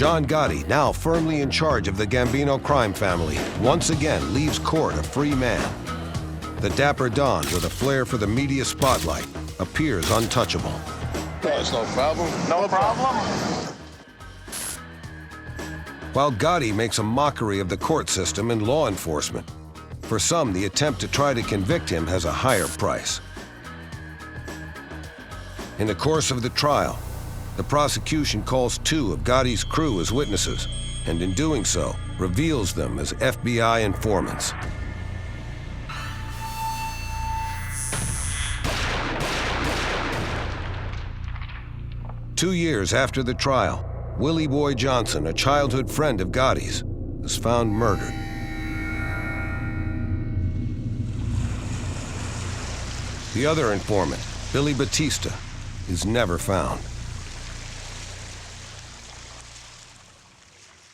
John Gotti, now firmly in charge of the Gambino crime family, once again leaves court a free man. The Dapper Don, with a flair for the media spotlight, appears untouchable. It's no problem. No problem. While Gotti makes a mockery of the court system and law enforcement, for some, the attempt to try to convict him has a higher price. In the course of the trial, the prosecution calls 2 of Gotti's crew as witnesses, and in doing so, reveals them as FBI informants. Two years after the trial, Willie Boy Johnson, a childhood friend of Gotti's, is found murdered. The other informant, Billy Batista, is never found.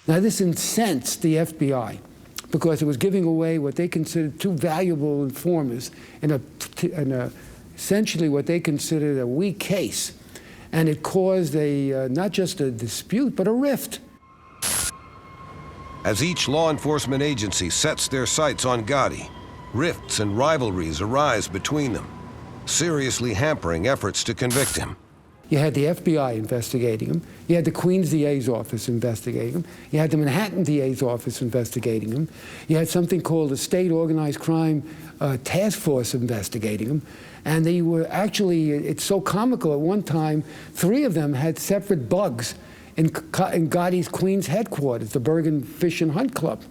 Now, this incensed the FBI because it was giving away what they considered 2 valuable informers in essentially what they considered a weak case. And it caused not just a dispute, but a rift. As each law enforcement agency sets their sights on Gotti, rifts and rivalries arise between them, seriously hampering efforts to convict him. You had the FBI investigating him. You had the Queens DA's office investigating him. You had the Manhattan DA's office investigating him. You had something called the State Organized Crime Task Force investigating him. And they were actually, it's so comical, at one time, 3 of them had separate bugs in Gotti's Queens headquarters, the Bergen Fish and Hunt Club.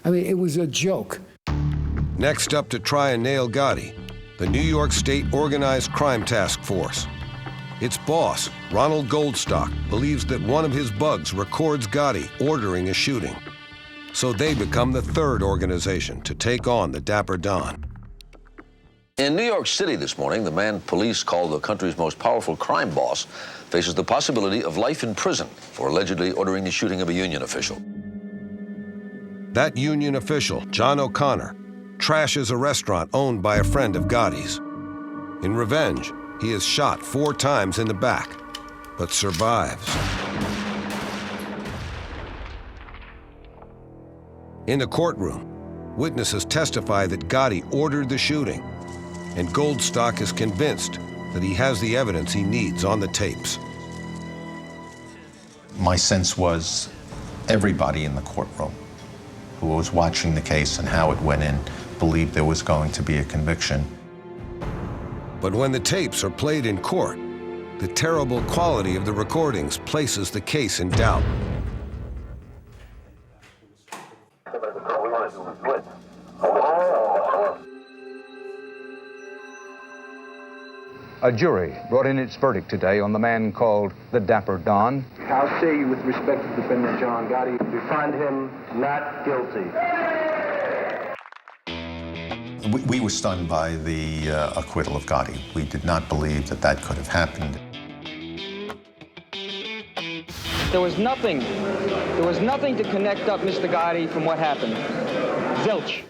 I mean, it was a joke. Next up to try and nail Gotti, the New York State Organized Crime Task Force. Its boss, Ronald Goldstock, believes that one of his bugs records Gotti ordering a shooting. So they become the 3rd organization to take on the Dapper Don. In New York City this morning, the man police call the country's most powerful crime boss faces the possibility of life in prison for allegedly ordering the shooting of a union official. That union official, John O'Connor, trashes a restaurant owned by a friend of Gotti's. In revenge, he is shot 4 times in the back, but survives. In the courtroom, witnesses testify that Gotti ordered the shooting, and Goldstock is convinced that he has the evidence he needs on the tapes. My sense was everybody in the courtroom who was watching the case and how it went in believed there was going to be a conviction. But when the tapes are played in court, the terrible quality of the recordings places the case in doubt. A jury brought in its verdict today on the man called the Dapper Don. How say you with respect to defendant John Gotti? We find him not guilty. We were stunned by the acquittal of Gotti. We did not believe that that could have happened. There was nothing to connect up Mr. Gotti from what happened. Zilch.